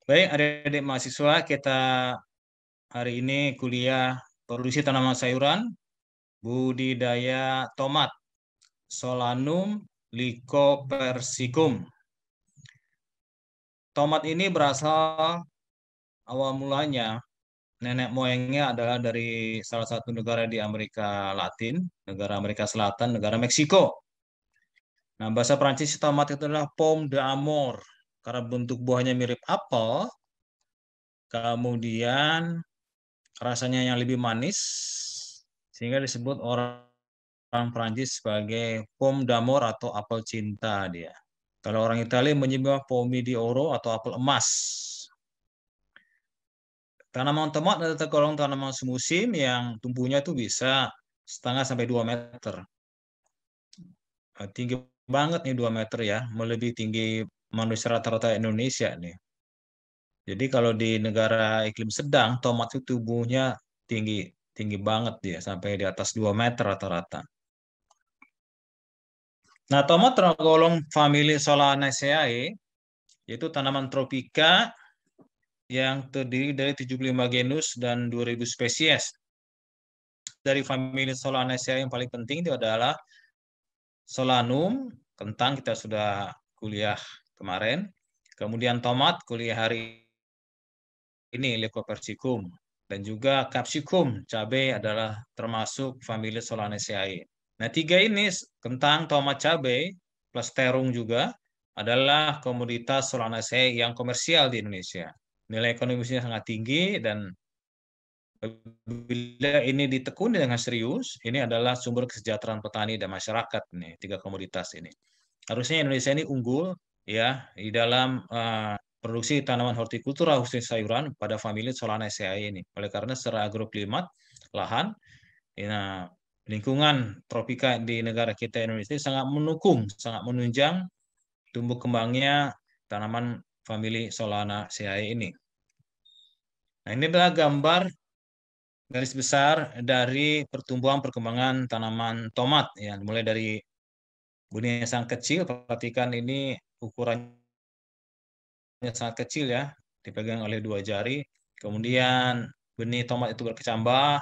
Baik, adik-adik mahasiswa, kita hari ini kuliah produksi tanaman sayuran, budidaya tomat, Solanum lycopersicum. Tomat ini berasal awal mulanya, nenek moyangnya adalah dari salah satu negara di Amerika Latin, negara Amerika Selatan, negara Meksiko. Nah, bahasa Prancis tomat itu adalah pomme d'amour, karena bentuk buahnya mirip apel, kemudian rasanya yang lebih manis, sehingga disebut orang Prancis sebagai pomme d'amour atau apel cinta dia. Kalau orang Italia menyebutnya pomme di oro atau apel emas. Tanaman tomat adalah tergolong tanaman semusim yang tumbuhnya itu bisa 1,5 sampai 2 meter. Tinggi banget nih 2 meter ya, melebihi tinggi manusia rata-rata Indonesia nih. Jadi kalau di negara iklim sedang, tomat itu tumbuhnya tinggi tinggi banget dia, sampai di atas 2 meter rata-rata. Nah, tomat tergolong famili Solanaceae, yaitu tanaman tropika yang terdiri dari 75 genus dan 2.000 spesies. Dari famili Solanaceae yang paling penting itu adalah Solanum, kentang kita sudah kuliah kemarin. Kemudian tomat kuliah hari ini Lycopersicum, dan juga capsicum, cabai adalah termasuk famili Solanaceae. Nah, tiga ini, kentang, tomat, cabai, plus terung juga, adalah komoditas Solanaceae yang komersial di Indonesia. Nilai ekonomisnya sangat tinggi, dan bila ini ditekuni dengan serius, ini adalah sumber kesejahteraan petani dan masyarakat nih, tiga komoditas ini. Harusnya Indonesia ini unggul ya di dalam produksi tanaman hortikultura khususnya sayuran pada famili Solanaceae ini. Oleh karena secara agroklimat lahan, ya, lingkungan tropika di negara kita Indonesia sangat mendukung, sangat menunjang tumbuh kembangnya tanaman famili Solanaceae ini. Nah, ini adalah gambar garis besar dari pertumbuhan perkembangan tanaman tomat ya, mulai dari benih yang sangat kecil, perhatikan ini ukurannya sangat kecil ya, dipegang oleh 2 jari. Kemudian benih tomat itu berkecambah,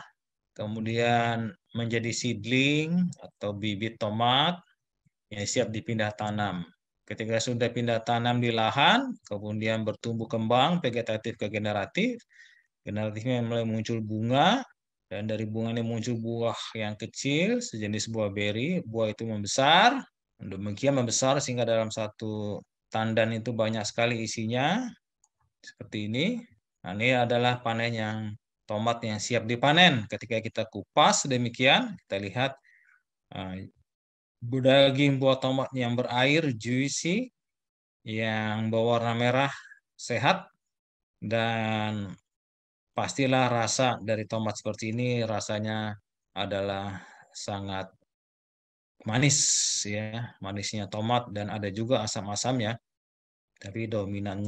kemudian menjadi seedling atau bibit tomat yang siap dipindah tanam. Ketika sudah pindah tanam di lahan, kemudian bertumbuh kembang vegetatif ke generatif. Generatifnya mulai muncul bunga, dan dari bunga ini muncul buah yang kecil, sejenis buah beri. Buah itu membesar, demikian membesar sehingga dalam satu tandan itu banyak sekali isinya, seperti ini. Nah, ini adalah panen yang tomat yang siap dipanen. Ketika kita kupas demikian, kita lihat daging buah tomat yang berair, juicy, yang berwarna merah, sehat, dan pastilah rasa dari tomat seperti ini rasanya adalah sangat manis ya, manisnya tomat, dan ada juga asam-asamnya, tapi dominan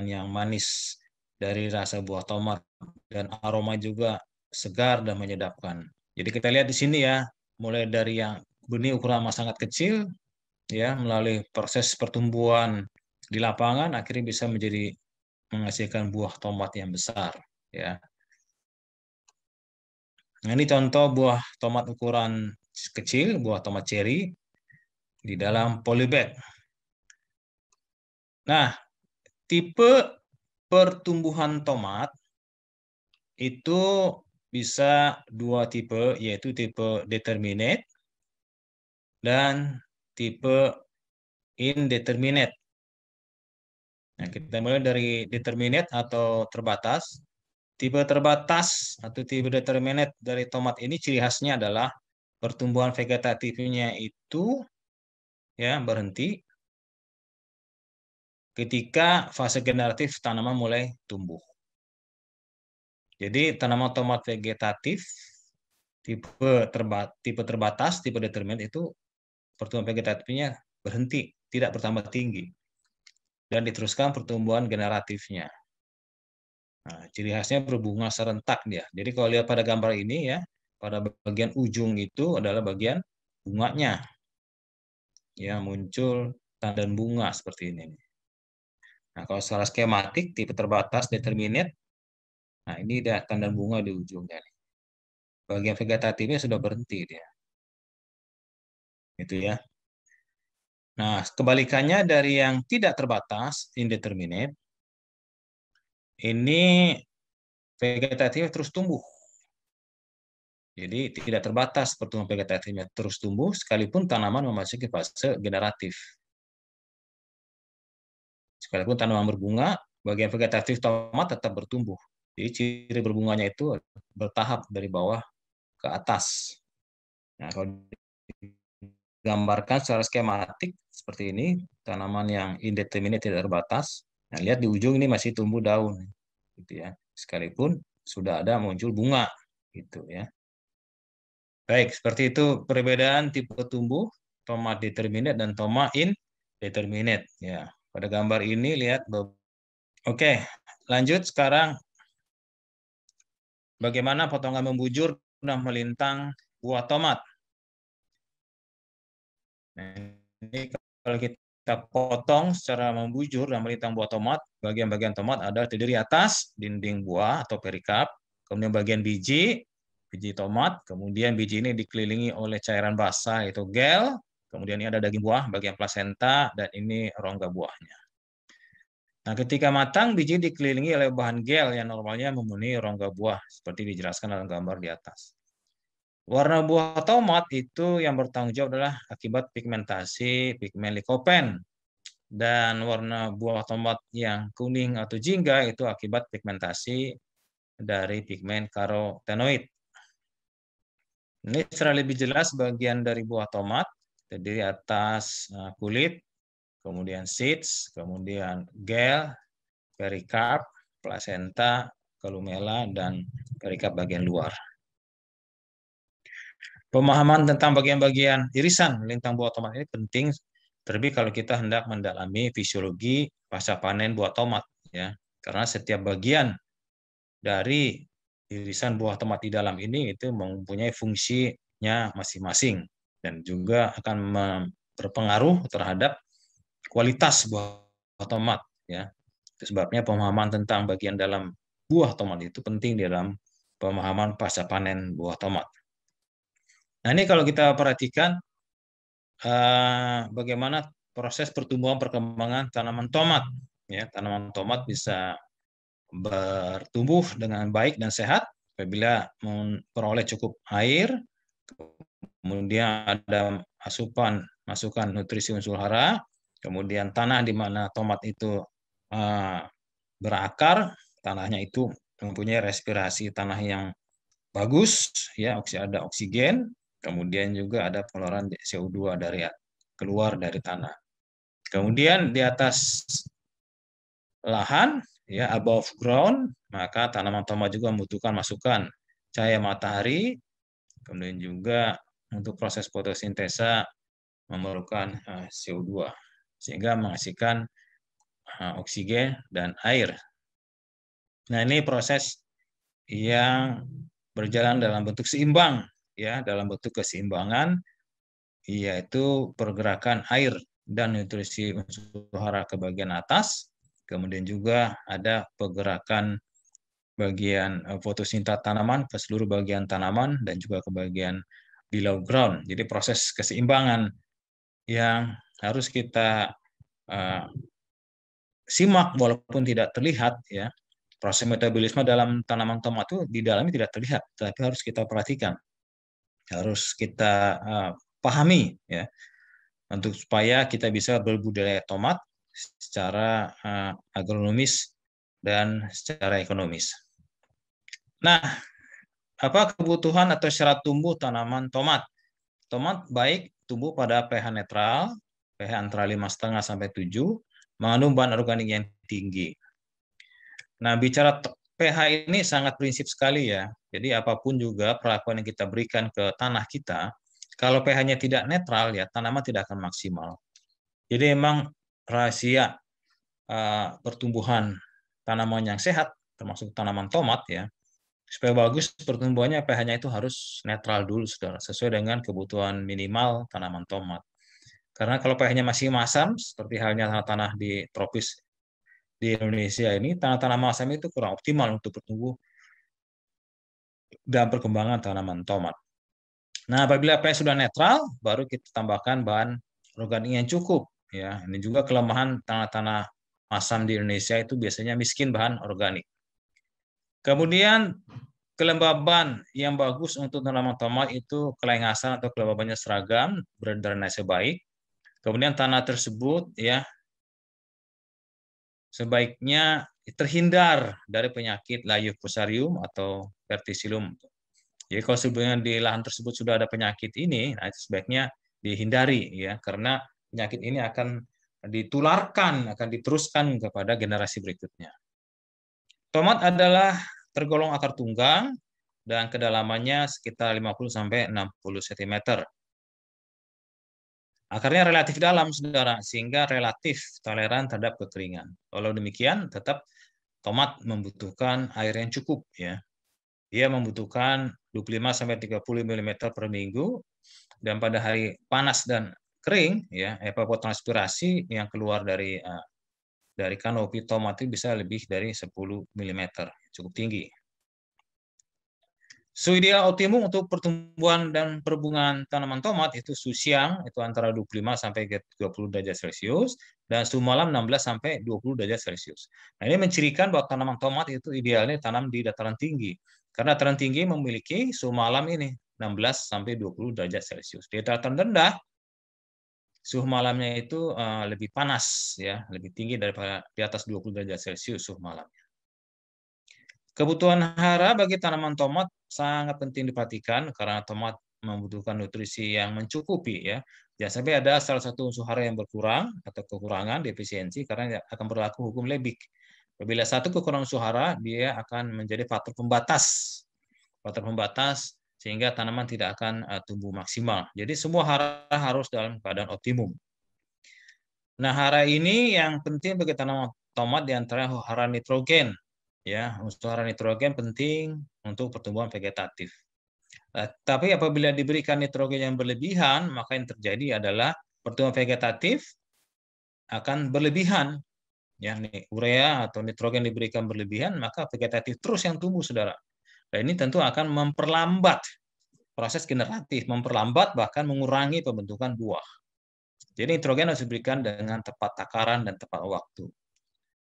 yang manis dari rasa buah tomat, dan aroma juga segar dan menyedapkan. Jadi kita lihat di sini ya, mulai dari yang benih ukuran sangat kecil ya, melalui proses pertumbuhan di lapangan akhirnya bisa menghasilkan buah tomat yang besar ya. Nah, ini contoh buah tomat ukuran kecil, buah tomat cherry di dalam polybag. Nah, tipe pertumbuhan tomat itu bisa 2 tipe, yaitu tipe determinate dan tipe indeterminate. Nah, kita mulai dari determinate atau terbatas. Tipe terbatas atau tipe determinate dari tomat ini ciri khasnya adalah pertumbuhan vegetatifnya itu ya berhenti ketika fase generatif tanaman mulai tumbuh. Jadi tanaman tomat vegetatif tipe terbatas, tipe determinate itu pertumbuhan vegetatifnya berhenti, tidak bertambah tinggi, dan diteruskan pertumbuhan generatifnya. Nah, ciri khasnya berbunga serentak dia. Jadi kalau lihat pada gambar ini ya, pada bagian ujung itu adalah bagian bunganya. Ya, muncul tandan bunga seperti ini. Nah, kalau secara skematik, tipe terbatas, determinate, nah ini dia tanda bunga di ujungnya. Bagian vegetatifnya sudah berhenti dia. Itu ya. Nah, kebalikannya dari yang tidak terbatas, indeterminate, ini vegetatifnya terus tumbuh. Jadi tidak terbatas pertumbuhan vegetatifnya terus tumbuh sekalipun tanaman memasuki fase generatif. Sekalipun tanaman berbunga, bagian vegetatif tomat tetap bertumbuh. Jadi ciri berbunganya itu bertahap dari bawah ke atas. Nah, kalau digambarkan secara skematik seperti ini, tanaman yang indeterminate tidak terbatas. Nah, lihat di ujung ini masih tumbuh daun, gitu ya. Sekalipun sudah ada muncul bunga, gitu ya. Baik, seperti itu perbedaan tipe tumbuh tomat determinate dan tomat indeterminate. Ya, pada gambar ini lihat. Oke, lanjut sekarang bagaimana potongan membujur dan melintang buah tomat. Nah, ini kalau kita potong secara membujur dan melintang buah tomat, bagian-bagian tomat ada terdiri atas dinding buah atau perikap, kemudian bagian biji tomat, kemudian biji ini dikelilingi oleh cairan basah yaitu gel, kemudian ini ada daging buah, bagian plasenta, dan ini rongga buahnya. Nah, ketika matang, biji dikelilingi oleh bahan gel yang normalnya memenuhi rongga buah, seperti dijelaskan dalam gambar di atas. Warna buah tomat itu yang bertanggung jawab adalah akibat pigmentasi pigmen likopen. Dan warna buah tomat yang kuning atau jingga itu akibat pigmentasi dari pigmen karotenoid. Ini secara lebih jelas bagian dari buah tomat, terdiri atas kulit, kemudian seeds, kemudian gel, perikarp, plasenta, columella, dan perikarp bagian luar. Pemahaman tentang bagian-bagian irisan lintang buah tomat ini penting, terlebih kalau kita hendak mendalami fisiologi pasca panen buah tomat, ya. Karena setiap bagian dari irisan buah tomat di dalam ini itu mempunyai fungsinya masing-masing dan juga akan berpengaruh terhadap kualitas buah tomat, ya. Itu sebabnya pemahaman tentang bagian dalam buah tomat itu penting di dalam pemahaman pasca panen buah tomat. Nah, ini kalau kita perhatikan bagaimana proses pertumbuhan perkembangan tanaman tomat, ya. Tanaman tomat bisa bertumbuh dengan baik dan sehat apabila memperoleh cukup air, kemudian ada masukan nutrisi unsur hara, kemudian tanah di mana tomat itu berakar, tanahnya itu mempunyai respirasi tanah yang bagus, ya, ada oksigen, kemudian juga ada pengeluaran CO2 keluar dari tanah. Kemudian di atas lahan, ya, above ground, maka tanaman tomat juga membutuhkan masukan cahaya matahari, kemudian juga untuk proses fotosintesa memerlukan CO2 sehingga menghasilkan oksigen dan air. Nah, ini proses yang berjalan dalam bentuk seimbang, ya, dalam bentuk keseimbangan, yaitu pergerakan air dan nutrisi unsur hara ke bagian atas, kemudian juga ada pergerakan bagian fotosintesa tanaman ke seluruh bagian tanaman dan juga ke bagian below ground. Jadi proses keseimbangan yang harus kita simak walaupun tidak terlihat, ya. Proses metabolisme dalam tanaman tomat itu di dalamnya tidak terlihat, tapi harus kita perhatikan, harus kita pahami, ya, untuk supaya kita bisa berbudidaya tomat secara agronomis dan secara ekonomis. Nah, apa kebutuhan atau syarat tumbuh tanaman tomat? Tomat baik tumbuh pada pH netral, pH antara 5,5 sampai 7, mengandung bahan organik yang tinggi. Nah, bicara pH ini sangat prinsip sekali, ya. Jadi apapun juga perlakuan yang kita berikan ke tanah kita, kalau pH-nya tidak netral, ya, tanaman tidak akan maksimal. Jadi memang rahasia pertumbuhan tanaman yang sehat, termasuk tanaman tomat, ya, supaya bagus pertumbuhannya pH-nya itu harus netral dulu, saudara, sesuai dengan kebutuhan minimal tanaman tomat. Karena kalau pH-nya masih masam, seperti halnya tanah di tropis di Indonesia ini tanah-tanah masam itu kurang optimal untuk bertumbuh dan perkembangan tanaman tomat. Nah, apabila pH sudah netral, baru kita tambahkan bahan organik yang cukup. Ya, ini juga kelemahan tanah-tanah masam di Indonesia itu biasanya miskin bahan organik. Kemudian kelembaban yang bagus untuk tanaman tomat itu kelengasan atau kelembabannya seragam, berdrainase baik. Kemudian tanah tersebut ya sebaiknya terhindar dari penyakit layu fusarium atau verticillium. Jadi kalau sebelumnya di lahan tersebut sudah ada penyakit ini, nah sebaiknya dihindari ya, karena penyakit ini akan ditularkan, akan diteruskan kepada generasi berikutnya. Tomat adalah tergolong akar tunggang dan kedalamannya sekitar 50-60 cm. Akarnya relatif dalam, saudara, sehingga relatif toleran terhadap kekeringan. Kalau demikian, tetap tomat membutuhkan air yang cukup ya. Dia membutuhkan 25-30 mm per minggu, dan pada hari panas dan kering ya evapotranspirasi yang keluar dari kanopi tomat itu bisa lebih dari 10 mm, cukup tinggi. Suhu ideal optimum untuk pertumbuhan dan perbungaan tanaman tomat itu suhu siang itu antara 25 sampai 30 derajat Celcius dan suhu malam 16 sampai 20 derajat Celcius. Nah, ini mencirikan bahwa tanaman tomat itu idealnya tanam di dataran tinggi. Karena dataran tinggi memiliki suhu malam ini 16 sampai 20 derajat Celcius. Di dataran rendah suhu malamnya itu lebih panas ya, lebih tinggi daripada di atas 20 derajat Celcius suhu malamnya. Kebutuhan hara bagi tanaman tomat sangat penting diperhatikan karena tomat membutuhkan nutrisi yang mencukupi ya. Jangan sampai ada salah satu unsur hara yang berkurang atau kekurangan defisiensi karena akan berlaku hukum Lebig. Apabila satu kekurangan unsur hara, dia akan menjadi faktor pembatas. Faktor pembatas sehingga tanaman tidak akan tumbuh maksimal. Jadi semua hara harus dalam keadaan optimum. Nah, hara ini yang penting bagi tanaman tomat diantara hara nitrogen. Ya, unsur hara nitrogen penting untuk pertumbuhan vegetatif. Tapi apabila diberikan nitrogen yang berlebihan, maka yang terjadi adalah pertumbuhan vegetatif akan berlebihan. Ya, urea atau nitrogen diberikan berlebihan, maka vegetatif terus yang tumbuh, saudara. Dan ini tentu akan memperlambat proses generatif, memperlambat bahkan mengurangi pembentukan buah. Jadi nitrogen harus diberikan dengan tepat takaran dan tepat waktu.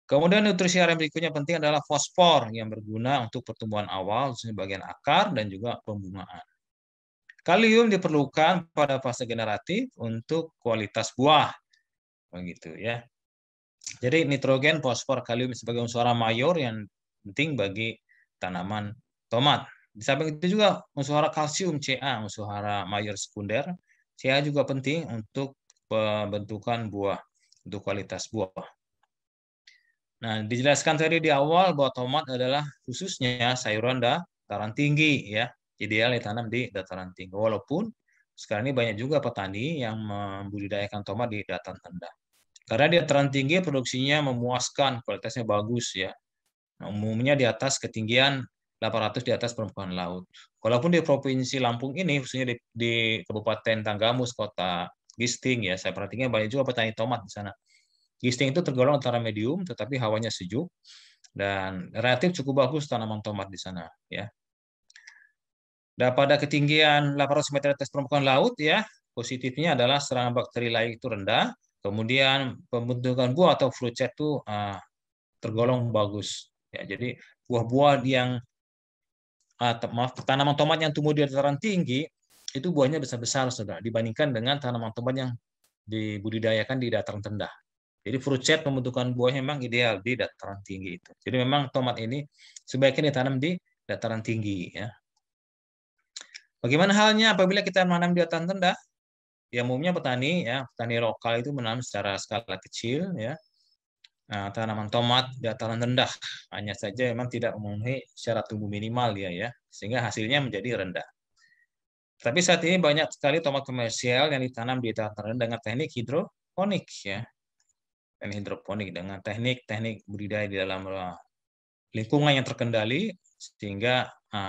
Kemudian nutrisi hara yang berikutnya penting adalah fosfor yang berguna untuk pertumbuhan awal, khususnya bagian akar dan juga pembungaan. Kalium diperlukan pada fase generatif untuk kualitas buah, begitu ya. Jadi nitrogen, fosfor, kalium sebagai unsur hara mayor yang penting bagi tanaman tomat. Di samping itu juga unsur hara kalsium Ca, unsur hara mayor sekunder, Ca juga penting untuk pembentukan buah, untuk kualitas buah. Nah, dijelaskan tadi di awal bahwa tomat adalah khususnya sayuran dataran tinggi ya. Ideal ditanam di dataran tinggi. Walaupun sekarang ini banyak juga petani yang membudidayakan tomat di dataran rendah. Karena di dataran tinggi produksinya memuaskan, kualitasnya bagus ya. Nah, umumnya di atas ketinggian 800 di atas permukaan laut. Walaupun di Provinsi Lampung ini, khususnya di Kabupaten Tanggamus, Kota Gisting ya, saya perhatikan banyak juga petani tomat di sana. Gisting itu tergolong antara medium, tetapi hawanya sejuk dan relatif cukup bagus tanaman tomat di sana. Ya. Dan pada ketinggian 800 meter atas permukaan laut, ya positifnya adalah serangan bakteri layu itu rendah. Kemudian pembentukan buah atau fruit set itu tergolong bagus. Ya, jadi buah-buah yang tanaman tomat yang tumbuh di dataran tinggi itu buahnya besar-besar, saudara, dibandingkan dengan tanaman tomat yang dibudidayakan di dataran rendah. Jadi fruit set pembentukan buahnya memang ideal di dataran tinggi itu. Jadi memang tomat ini sebaiknya ditanam di dataran tinggi ya. Bagaimana halnya apabila kita menanam di dataran rendah? Ya umumnya petani lokal itu menanam secara skala kecil ya. Nah, tanaman tomat di dataran rendah hanya saja memang tidak memenuhi syarat tumbuh minimal ya, sehingga hasilnya menjadi rendah. Tapi saat ini banyak sekali tomat komersial yang ditanam di dataran rendah dengan teknik hidroponik ya. Hidroponik dengan teknik-teknik budidaya di dalam lingkungan yang terkendali sehingga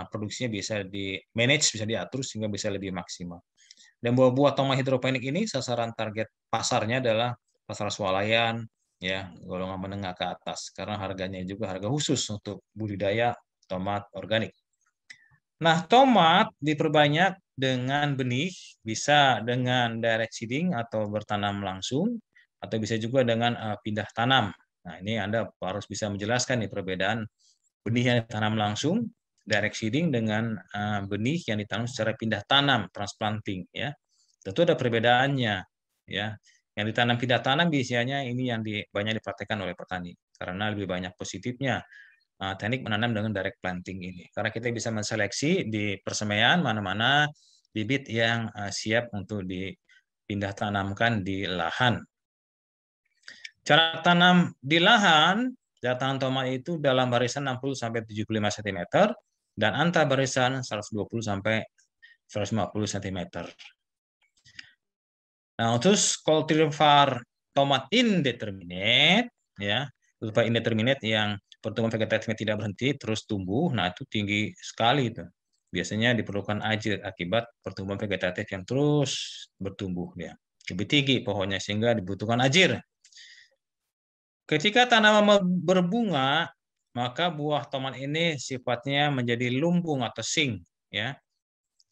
produksinya bisa di manage, bisa diatur sehingga bisa lebih maksimal. Dan buah-buah tomat hidroponik ini sasaran target pasarnya adalah pasar swalayan, ya, golongan menengah ke atas karena harganya juga harga khusus untuk budidaya tomat organik. Nah, tomat diperbanyak dengan benih, bisa dengan direct seeding atau bertanam langsung, atau bisa juga dengan pindah tanam. Nah, ini Anda harus bisa menjelaskan nih perbedaan benih yang ditanam langsung, direct seeding dengan benih yang ditanam secara pindah tanam, transplanting, ya. Tentu ada perbedaannya, ya. Yang ditanam pindah tanam biasanya ini yang banyak dipraktekkan oleh petani karena lebih banyak positifnya teknik menanam dengan direct planting ini. Karena kita bisa menseleksi di persemaian mana-mana bibit yang siap untuk dipindah tanamkan di lahan. Cara tanam di lahan, cara tanam tomat itu dalam barisan 60 sampai 75 cm dan antar barisan 120 sampai 150 cm. Nah, untuk cultivar tomat indeterminate, ya, cultivar indeterminate yang pertumbuhan vegetatifnya tidak berhenti terus tumbuh, nah itu tinggi sekali itu. Biasanya diperlukan ajir akibat pertumbuhan vegetatif yang terus bertumbuh ya. Lebih tinggi pohonnya sehingga dibutuhkan ajir. Ketika tanaman berbunga, maka buah tomat ini sifatnya menjadi lumbung atau sing, ya.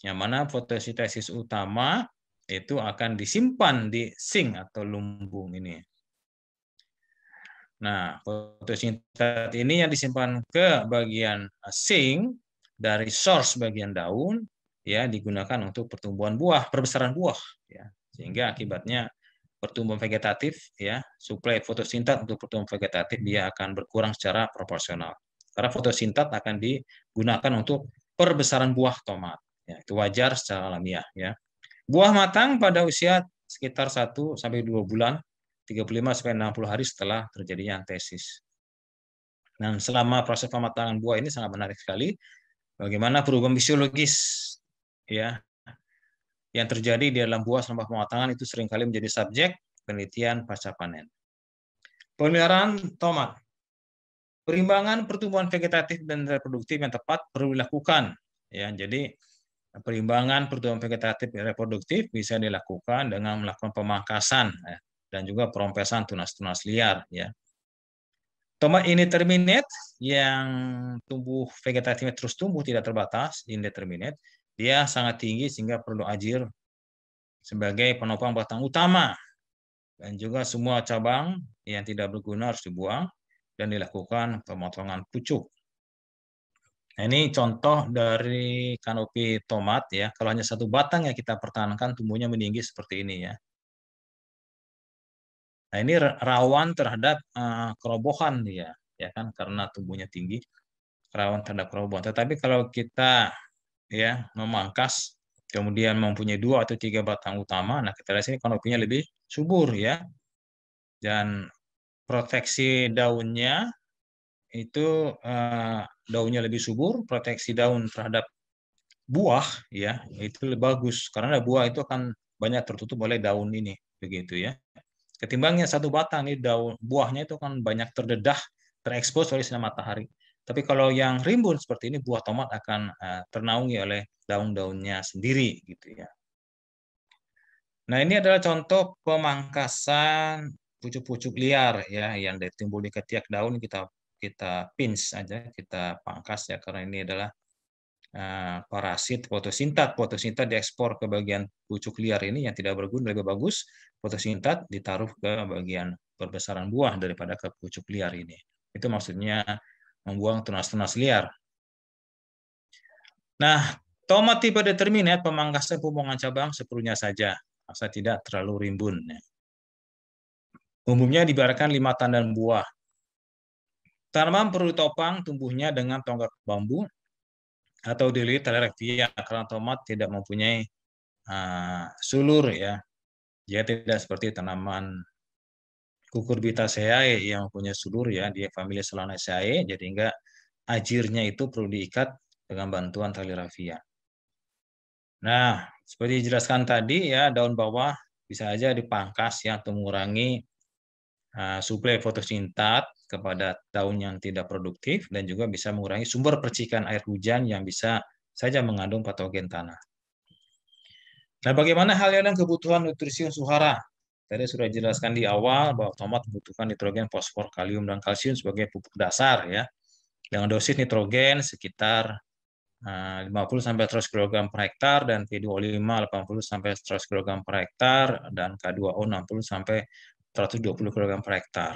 Yang mana fotosintesis utama itu akan disimpan di sing atau lumbung ini. Nah, fotosintesis ini yang disimpan ke bagian sing dari source bagian daun, ya digunakan untuk pertumbuhan buah, perbesaran buah, ya. Sehingga akibatnya pertumbuhan vegetatif, ya suplai fotosintat untuk pertumbuhan vegetatif dia akan berkurang secara proporsional. Karena fotosintat akan digunakan untuk perbesaran buah tomat. Ya, itu wajar secara alamiah, ya. Buah matang pada usia sekitar 1 sampai 2 bulan, 35 sampai 60 hari setelah terjadinya antesis. Dan selama proses pematangan buah ini sangat menarik sekali bagaimana perubahan fisiologis, ya yang terjadi di dalam buah selama pematangan itu seringkali menjadi subjek penelitian pasca panen. Pemeliharaan tomat. Perimbangan pertumbuhan vegetatif dan reproduktif yang tepat perlu dilakukan. Ya, jadi perimbangan pertumbuhan vegetatif dan reproduktif bisa dilakukan dengan melakukan pemangkasan ya, dan juga perompesan tunas-tunas liar. Ya. Tomat indeterminate yang tumbuh vegetatifnya terus tumbuh tidak terbatas, indeterminate, dia sangat tinggi sehingga perlu ajir sebagai penopang batang utama. Dan juga semua cabang yang tidak berguna harus dibuang dan dilakukan pemotongan pucuk. Nah, ini contoh dari kanopi tomat ya. Kalau hanya satu batang yang kita pertahankan tumbuhnya meninggi seperti ini ya. Nah, ini rawan terhadap kerobohan dia ya kan karena tumbuhnya tinggi, rawan terhadap kerobohan. Tetapi kalau kita ya memangkas kemudian mempunyai 2 atau 3 batang utama, nah kita lihat sini kanopinya lebih subur ya. Dan proteksi daunnya itu daunnya lebih subur, proteksi daun terhadap buah ya itu lebih bagus karena buah itu akan banyak tertutup oleh daun ini begitu ya. Ketimbangnya satu batang ini daun buahnya itu akan banyak terdedah, terekspos oleh sinar matahari. Tapi kalau yang rimbun seperti ini buah tomat akan ternaungi oleh daun-daunnya sendiri gitu ya. Nah, ini adalah contoh pemangkasan pucuk-pucuk liar ya yang timbul di ketiak daun kita pinch aja, kita pangkas ya karena ini adalah parasit fotosintat. Fotosintat diekspor ke bagian pucuk liar ini yang tidak berguna lebih bagus. Fotosintat ditaruh ke bagian perbesaran buah daripada ke pucuk liar ini. Itu maksudnya membuang tunas-tunas liar. Nah, tomat tipe determinate pemangkasan pembuangan cabang seperlunya saja, asal tidak terlalu rimbun. Umumnya dibiarkan 5 tandan buah. Tanaman perlu ditopang tumbuhnya dengan tonggak bambu atau dililit tali raffia karena tomat tidak mempunyai sulur ya. Dia tidak seperti tanaman Cucurbitaceae yang punya sulur ya, dia famili Solanaceae, jadi enggak ajirnya itu perlu diikat dengan bantuan tali raffia. Nah, seperti dijelaskan tadi ya, daun bawah bisa aja dipangkas ya untuk mengurangi suplai fotosintat kepada daun yang tidak produktif dan juga bisa mengurangi sumber percikan air hujan yang bisa saja mengandung patogen tanah. Nah, bagaimana halnya dengan kebutuhan nutrisi unsur hara? Tadi sudah dijelaskan di awal bahwa tomat membutuhkan nitrogen, fosfor, kalium, dan kalsium sebagai pupuk dasar ya. Dengan dosis nitrogen sekitar 50 sampai 100 kg per hektar dan P2O5 80 sampai 100 kg per hektar dan K2O 60 sampai 120 kg per hektar.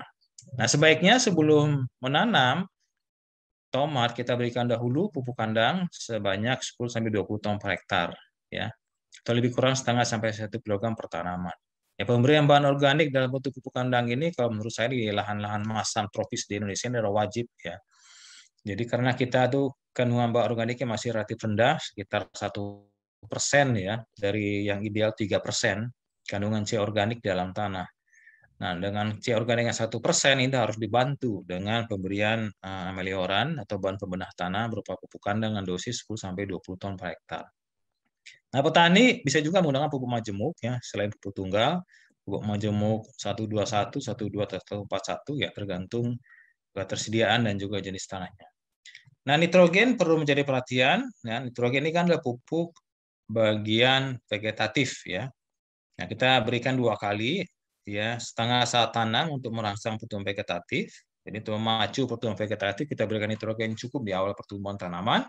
Nah, sebaiknya sebelum menanam tomat kita berikan dahulu pupuk kandang sebanyak 10 sampai 20 ton per hektar ya. Atau lebih kurang setengah sampai 1 kg per tanaman. Ya, pemberian bahan organik dalam bentuk pupuk kandang ini kalau menurut saya di lahan-lahan masam tropis di Indonesia ini adalah wajib ya. Jadi karena kita tuh kandungan bahan organiknya masih relatif rendah, sekitar 1% ya, dari yang ideal 3% kandungan C organik dalam tanah. Nah, dengan C organik yang 1% ini harus dibantu dengan pemberian melioran atau bahan pembenah tanah berupa pupuk kandang dengan dosis 10 sampai 20 ton per hektar. Nah, petani bisa juga menggunakan pupuk majemuk ya, selain pupuk tunggal, pupuk majemuk 121, 12, atau 41 ya, tergantung ketersediaan dan juga jenis tanahnya. Nah, nitrogen perlu menjadi perhatian. Ya, nitrogen ini kan adalah pupuk bagian vegetatif ya. Nah, kita berikan 2 kali ya, setengah saat tanam untuk merangsang pertumbuhan vegetatif. Jadi untuk memacu pertumbuhan vegetatif kita berikan nitrogen cukup di awal pertumbuhan tanaman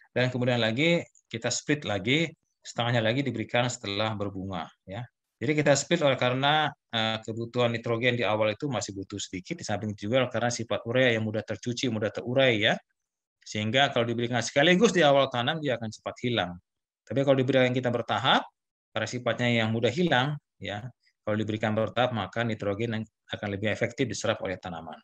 dan kemudian lagi kita split lagi, setengahnya lagi diberikan setelah berbunga ya. Jadi kita split oleh karena kebutuhan nitrogen di awal itu masih butuh sedikit, di samping juga karena sifat urea yang mudah tercuci, mudah terurai ya. Sehingga kalau diberikan sekaligus di awal tanam, dia akan cepat hilang. Tapi kalau diberikan kita bertahap, karena sifatnya yang mudah hilang, ya, kalau diberikan bertahap, maka nitrogen akan lebih efektif diserap oleh tanaman.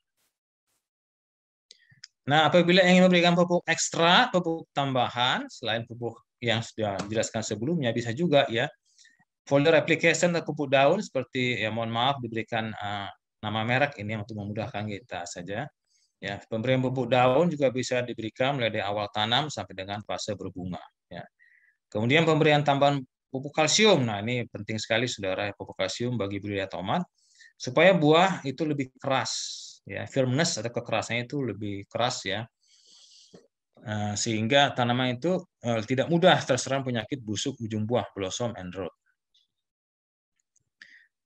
Nah, apabila ingin memberikan pupuk ekstra, pupuk tambahan, selain pupuk yang sudah dijelaskan sebelumnya, bisa juga ya, foliar application atau pupuk daun, seperti, ya mohon maaf, diberikan nama merek ini untuk memudahkan kita saja. Ya, pemberian pupuk daun juga bisa diberikan mulai dari awal tanam sampai dengan fase berbunga. Ya. Kemudian pemberian tambahan pupuk kalsium. Nah, ini penting sekali, saudara, pupuk kalsium bagi budidaya tomat supaya buah itu lebih keras. Ya, firmness atau kekerasannya itu lebih keras ya, sehingga tanaman itu tidak mudah terserang penyakit busuk ujung buah, blossom and rot.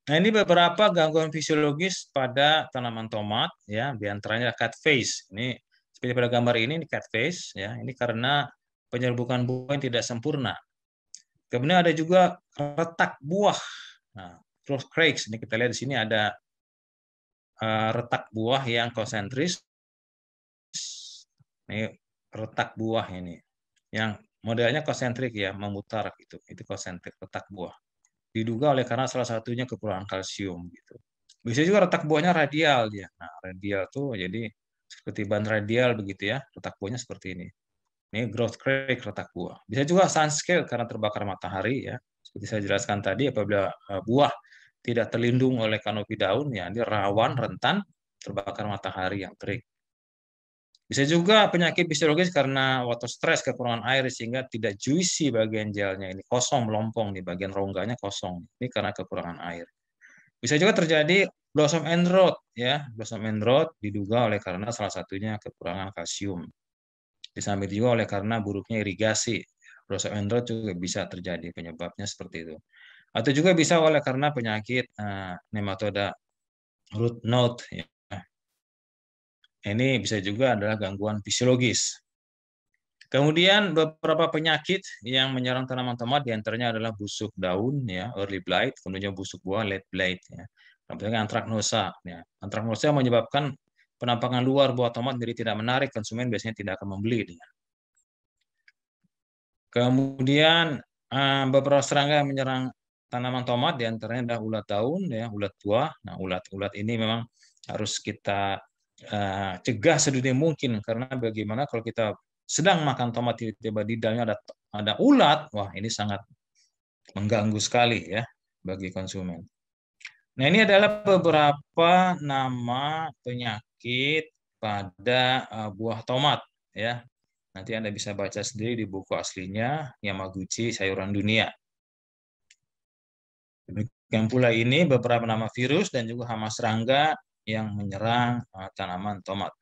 Nah, ini beberapa gangguan fisiologis pada tanaman tomat ya, di antaranya cut phase. Ini seperti pada gambar ini cut phase ya. Ini karena penyerbukan buah yang tidak sempurna. Kemudian ada juga retak buah. Nah, growth cracks. Ini kita lihat di sini ada retak buah yang konsentris. Ini retak buah ini. Yang modelnya konsentrik ya, memutar gitu. Itu konsentrik retak buah. Diduga oleh karena salah satunya kekurangan kalsium gitu. Bisa juga retak buahnya radial dia. Nah, radial tuh jadi seperti ban radial begitu ya. Retak buahnya seperti ini. Ini growth crack retak buah. Bisa juga sunscale karena terbakar matahari ya. Seperti saya jelaskan tadi, apabila buah tidak terlindung oleh kanopi daun ya, dia rawan rentan terbakar matahari yang terik. Bisa juga penyakit fisiologis karena water stress, kekurangan air sehingga tidak juicy bagian gelnya ini, kosong melompong di bagian rongganya kosong. Ini karena kekurangan air. Bisa juga terjadi blossom and rot ya. Blossom and rot diduga oleh karena salah satunya kekurangan kalsium. Di samping juga oleh karena buruknya irigasi. Blossom and rot juga bisa terjadi, penyebabnya seperti itu. Atau juga bisa oleh karena penyakit nematoda root knot ya. Ini bisa juga adalah gangguan fisiologis. Kemudian beberapa penyakit yang menyerang tanaman tomat diantaranya adalah busuk daun, ya, early blight, kemudian busuk buah, late blight, ya. Kemudian antraknosa, ya. Antraknosa menyebabkan penampakan luar buah tomat jadi tidak menarik, konsumen biasanya tidak akan membeli. Ya. Kemudian beberapa serangga yang menyerang tanaman tomat diantaranya adalah ulat daun, ya, ulat buah. Nah, ulat-ulat ini memang harus kita cegah sedini mungkin, karena bagaimana kalau kita sedang makan tomat tiba-tiba di dalamnya ada ulat, wah ini sangat mengganggu sekali ya bagi konsumen. Nah, ini adalah beberapa nama penyakit pada buah tomat ya. Nanti Anda bisa baca sendiri di buku aslinya Yamaguchi Sayuran Dunia. Demikian pula ini beberapa nama virus dan juga hama serangga yang menyerang tanaman tomat.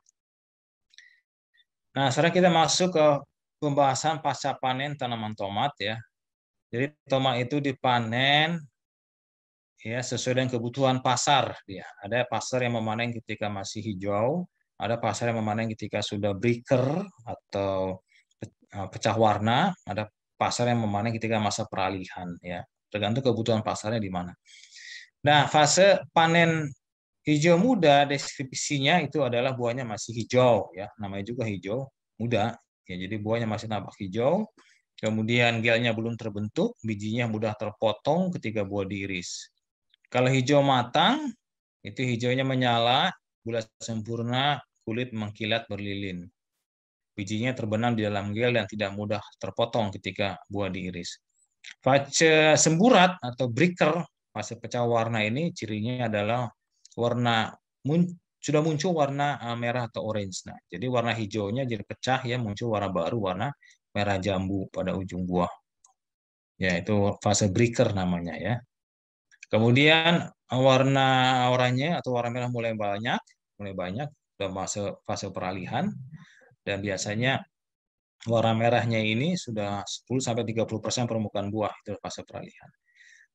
Nah, sekarang kita masuk ke pembahasan pasca panen tanaman tomat ya. Jadi tomat itu dipanen ya sesuai dengan kebutuhan pasar dia. Ada pasar yang memanen ketika masih hijau, ada pasar yang memanen ketika sudah breaker atau pecah warna, ada pasar yang memanen ketika masa peralihan ya. Tergantung kebutuhan pasarnya di mana. Nah, fase panen hijau muda deskripsinya itu adalah buahnya masih hijau ya, namanya juga hijau muda. Ya, jadi buahnya masih tampak hijau, kemudian gelnya belum terbentuk, bijinya mudah terpotong ketika buah diiris. Kalau hijau matang, itu hijaunya menyala, bulat sempurna, kulit mengkilat berlilin. Bijinya terbenam di dalam gel dan tidak mudah terpotong ketika buah diiris. Fase semburat atau breaker, fase pecah warna ini cirinya adalah warna sudah muncul warna merah atau orange. Nah, jadi warna hijaunya jadi pecah ya, muncul warna baru, warna merah jambu pada ujung buah. Ya, itu fase breaker namanya ya. Kemudian warna oranye atau warna merah mulai banyak ke fase peralihan, dan biasanya warna merahnya ini sudah 10-30% permukaan buah, itu fase peralihan.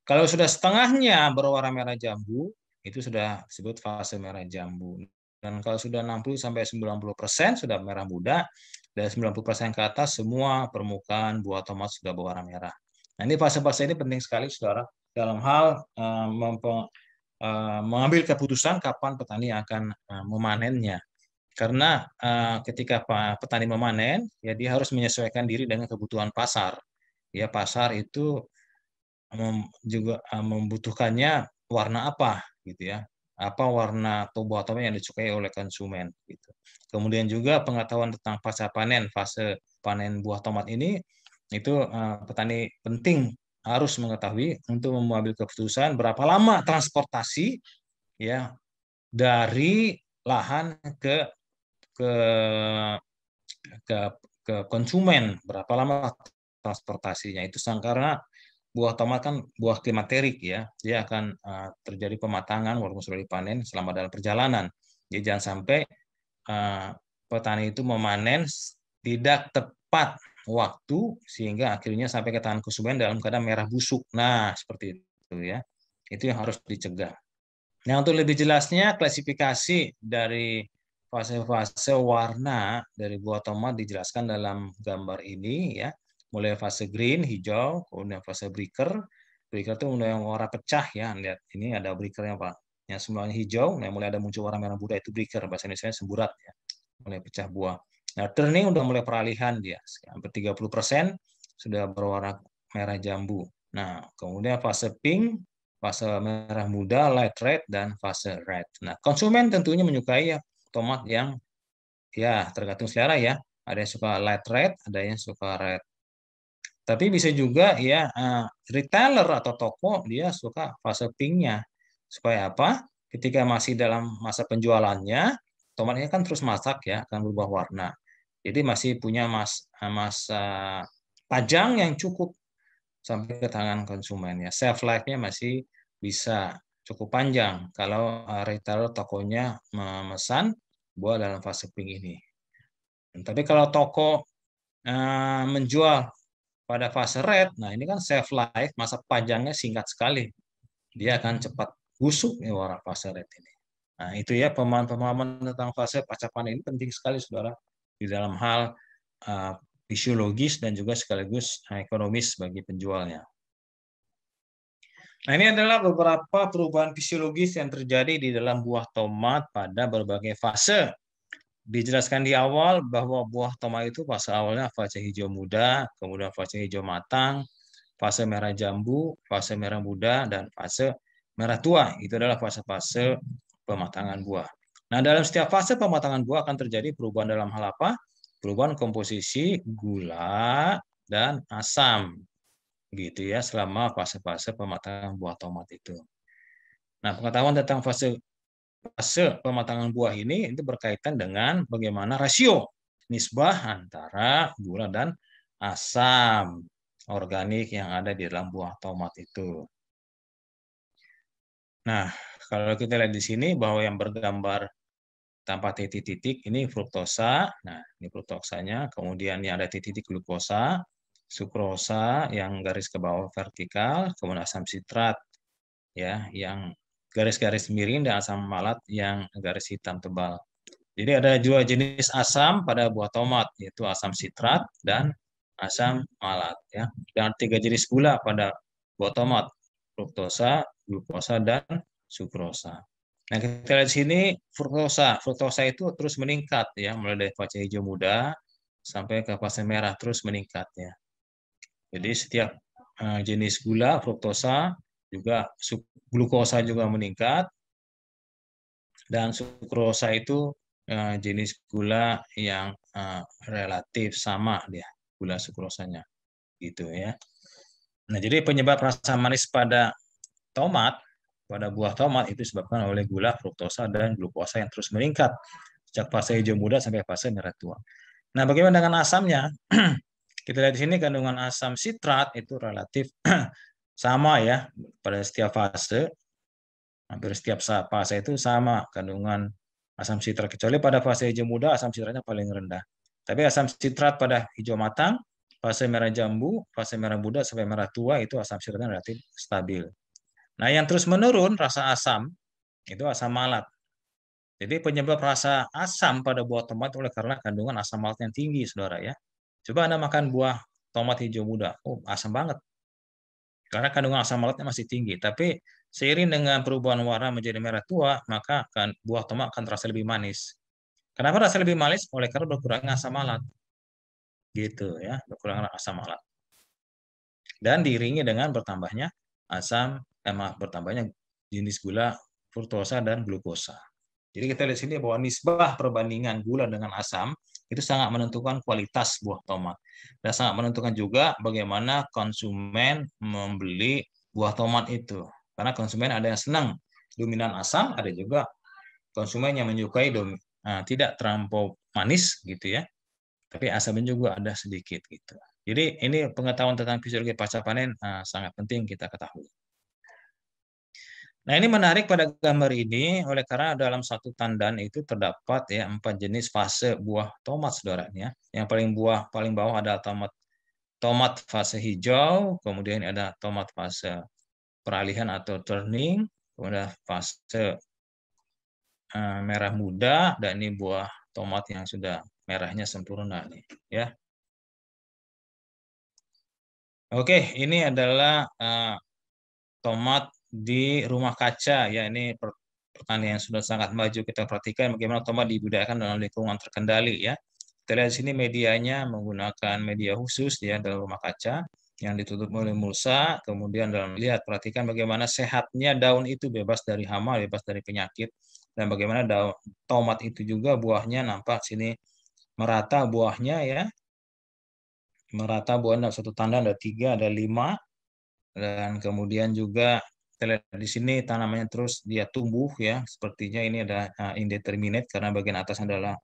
Kalau sudah setengahnya berwarna merah jambu, itu sudah disebut fase merah jambu. Dan kalau sudah 60-90% sudah merah muda, dan 90% ke atas semua permukaan buah tomat sudah berwarna merah. Nah, ini fase-fase ini penting sekali, saudara, dalam hal mengambil keputusan kapan petani akan memanennya. Karena ketika petani memanen, ya dia harus menyesuaikan diri dengan kebutuhan pasar. Ya, pasar itu juga membutuhkannya warna apa, gitu ya. Apa warna buah tomat yang disukai oleh konsumen, gitu. Kemudian juga pengetahuan tentang fase panen buah tomat ini itu petani penting harus mengetahui untuk mengambil keputusan berapa lama transportasi ya dari lahan ke ke ke konsumen, berapa lama transportasinya. Itu karena buah tomat kan buah klimaterik ya, dia akan terjadi pematangan walaupun sudah dipanen selama dalam perjalanan. Jadi jangan sampai petani itu memanen tidak tepat waktu sehingga akhirnya sampai ke tangan konsumen dalam keadaan merah busuk. Nah, seperti itu ya. Itu yang harus dicegah. Nah, untuk lebih jelasnya klasifikasi dari fase-fase warna dari buah tomat dijelaskan dalam gambar ini ya. Mulai fase green, hijau, kemudian fase breaker. Breaker itu yang warna pecah ya. Lihat, ini ada breakernya Pak. Yang semuanya hijau, nah mulai ada muncul warna merah muda itu breaker, bahasa Indonesia semburat ya. Mulai pecah buah. Nah, turning udah mulai peralihan dia. Hampir 30% sudah berwarna merah jambu. Nah, kemudian fase pink, fase merah muda, light red, dan fase red. Nah, konsumen tentunya menyukai ya tomat yang ya tergantung selera ya. Ada yang suka light red, ada yang suka red. Tapi bisa juga ya retailer atau toko dia suka fase pinknya. Supaya apa? Ketika masih dalam masa penjualannya, tomatnya kan terus masak ya, akan berubah warna. Jadi masih punya masa panjang yang cukup sampai ke tangan konsumen ya. Shelf life-nya masih bisa cukup panjang kalau retailer tokonya memesan buah dalam fase pink ini. Tapi kalau toko menjual pada fase red, nah ini kan shelf life, masa panjangnya singkat sekali. Dia akan cepat busuk nih warna fase red ini. Nah, itu ya pemahaman tentang fase pasca panen ini penting sekali, saudara, di dalam hal fisiologis dan juga sekaligus ekonomis bagi penjualnya. Nah, ini adalah beberapa perubahan fisiologis yang terjadi di dalam buah tomat pada berbagai fase. Dijelaskan di awal bahwa buah tomat itu fase awalnya fase hijau muda, kemudian fase hijau matang, fase merah jambu, fase merah muda, dan fase merah tua. Itu adalah fase-fase pematangan buah. Nah, dalam setiap fase pematangan buah akan terjadi perubahan dalam hal apa? Perubahan komposisi gula dan asam. Gitu ya, selama fase-fase pematangan buah tomat itu. Nah, pengetahuan tentang fase pematangan buah ini itu berkaitan dengan bagaimana rasio nisbah antara gula dan asam organik yang ada di dalam buah tomat itu. Nah, kalau kita lihat di sini bahwa yang bergambar tanpa titik-titik ini fruktosa. Nah, ini fruktosanya, kemudian yang ada titik-titik glukosa, sukrosa yang garis ke bawah vertikal, kemudian asam sitrat ya, yang garis-garis miring, dan asam malat yang garis hitam tebal. Jadi ada dua jenis asam pada buah tomat, yaitu asam sitrat dan asam malat, ya. Dan tiga jenis gula pada buah tomat, fruktosa, glukosa, dan sukrosa. Nah, kita lihat di sini fruktosa. Fruktosa itu terus meningkat, ya, mulai dari fase hijau muda sampai ke fase merah, terus meningkat, ya. Jadi setiap jenis gula, fruktosa juga, glukosa juga meningkat, dan sukrosa itu jenis gula yang relatif sama dia, gula sukrosanya, gitu ya. Nah, jadi penyebab rasa manis pada tomat, pada buah tomat itu disebabkan oleh gula, fruktosa, dan glukosa yang terus meningkat sejak fase hijau muda sampai fase merah tua. Nah, bagaimana dengan asamnya? Kita lihat di sini kandungan asam sitrat itu relatif sama, ya, pada setiap fase. Hampir setiap fase itu sama kandungan asam sitrat, kecuali pada fase hijau muda asam sitratnya paling rendah. Tapi asam sitrat pada hijau matang, fase merah jambu, fase merah muda sampai merah tua itu asam sitratnya relatif stabil. Nah, yang terus menurun rasa asam itu asam malat. Jadi penyebab rasa asam pada buah tomat oleh karena kandungan asam malat yang tinggi, saudara, ya. Coba Anda makan buah tomat hijau muda, oh, asam banget. Karena kandungan asam malatnya masih tinggi. Tapi seiring dengan perubahan warna menjadi merah tua, maka buah tomat akan terasa lebih manis. Kenapa rasa lebih manis? Oleh karena berkurangnya asam malat. Gitu, ya, berkurangnya asam malat. Dan diiringi dengan bertambahnya bertambahnya jenis gula fruktosa dan glukosa. Jadi kita lihat sini bahwa nisbah perbandingan gula dengan asam itu sangat menentukan kualitas buah tomat. Dan sangat menentukan juga bagaimana konsumen membeli buah tomat itu. Karena konsumen ada yang senang dominan asam, ada juga konsumen yang menyukai tidak terlampau manis, gitu ya. Tapi asamnya juga ada sedikit, gitu. Jadi ini pengetahuan tentang fisiologi pasca panen sangat penting kita ketahui. Nah, ini menarik pada gambar ini oleh karena dalam satu tandan itu terdapat, ya, 4 jenis fase buah tomat, saudara, ya. Yang paling bawah ada tomat fase hijau, kemudian ada tomat fase peralihan atau turning, kemudian fase merah muda, dan ini buah tomat yang sudah merahnya sempurna nih, ya. Oke, ini adalah tomat di rumah kaca, ya. Ini pertanian yang sudah sangat maju. Kita perhatikan bagaimana tomat dibudidayakan dalam lingkungan terkendali, ya. Kita lihat di sini medianya menggunakan media khusus, ya, dalam rumah kaca yang ditutup oleh mulsa. Kemudian perhatikan bagaimana sehatnya daun itu, bebas dari hama, bebas dari penyakit, dan bagaimana daun tomat itu juga buahnya nampak sini merata buahnya, ya. Merata buahnya, satu tanda ada 3, ada 5. Dan kemudian juga kita lihat di sini tanamannya terus dia tumbuh, ya. Sepertinya ini ada indeterminate karena bagian atas adalah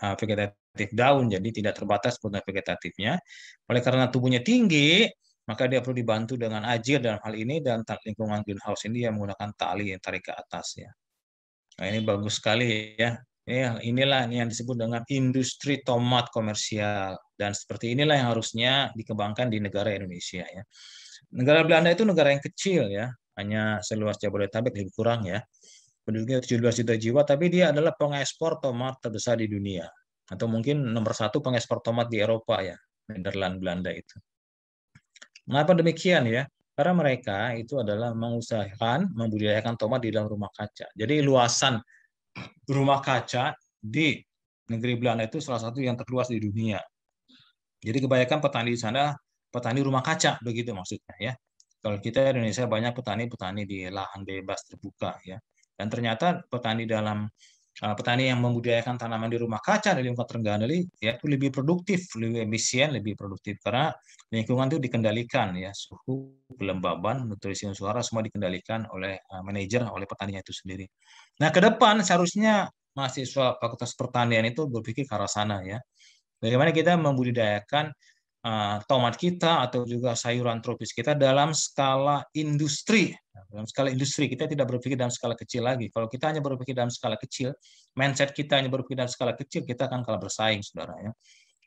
vegetatif daun, jadi tidak terbatas kebutuhan vegetatifnya. Oleh karena tubuhnya tinggi, maka dia perlu dibantu dengan ajir dalam hal ini, dan lingkungan greenhouse ini yang menggunakan tali yang tarik ke atas, ya. Nah, ini bagus sekali, ya. Inilah yang disebut dengan industri tomat komersial, dan seperti inilah yang harusnya dikembangkan di negara Indonesia, ya. Negara Belanda itu negara yang kecil, ya, hanya seluas Jabodetabek lebih kurang, ya. Penduduknya 17 juta jiwa, tapi dia adalah pengekspor tomat terbesar di dunia, atau mungkin nomor 1 pengekspor tomat di Eropa, ya, Nederland, Belanda itu. Mengapa demikian, ya? Karena mereka itu adalah mengusahakan membudidayakan tomat di dalam rumah kaca. Jadi luasan rumah kaca di negeri Belanda itu salah satu yang terluas di dunia. Jadi kebanyakan petani di sana petani rumah kaca, begitu maksudnya, ya. Kalau kita Indonesia banyak petani-petani di lahan bebas terbuka, ya. Dan ternyata petani yang membudidayakan tanaman di rumah kaca dari lingkungan terkendali, ya, itu lebih produktif, lebih efisien, lebih produktif karena lingkungan itu dikendalikan, ya, suhu, kelembaban, nutrisi suara semua dikendalikan oleh manajer, oleh petaninya itu sendiri. Nah, ke depan seharusnya mahasiswa Fakultas Pertanian itu berpikir ke arah sana, ya. Bagaimana kita membudidayakan tomat kita atau juga sayuran tropis kita dalam skala industri. Dalam skala industri, kita tidak berpikir dalam skala kecil lagi. Kalau kita hanya berpikir dalam skala kecil, mindset kita hanya berpikir dalam skala kecil, kita akan kalah bersaing, saudara, ya.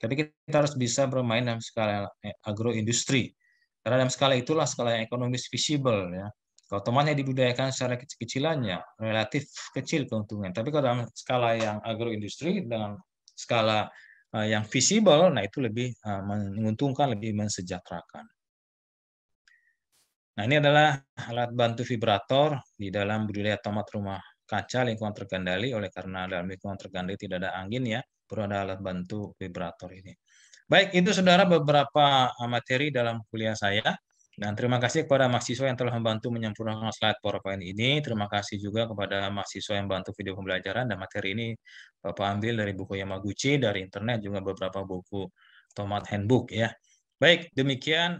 Tapi kita harus bisa bermain dalam skala agroindustri. Karena dalam skala itulah skala yang ekonomis visible, ya. Kalau tomatnya dibudidayakan secara kecil-kecilannya, relatif kecil keuntungan. Tapi kalau dalam skala yang agroindustri, dengan skala yang visible, nah itu lebih menguntungkan, lebih mensejahterakan. Nah, ini adalah alat bantu vibrator di dalam budidaya tomat rumah kaca lingkungan terkendali, oleh karena dalam lingkungan terkendali tidak ada angin ya, perlu ada alat bantu vibrator ini. Baik, itu saudara beberapa materi dalam kuliah saya. Dan terima kasih kepada mahasiswa yang telah membantu menyempurnakan slide PowerPoint ini. Terima kasih juga kepada mahasiswa yang bantu video pembelajaran, dan materi ini Bapak ambil dari buku Yamaguchi, dari internet juga beberapa buku Tomat Handbook ya. Baik, demikian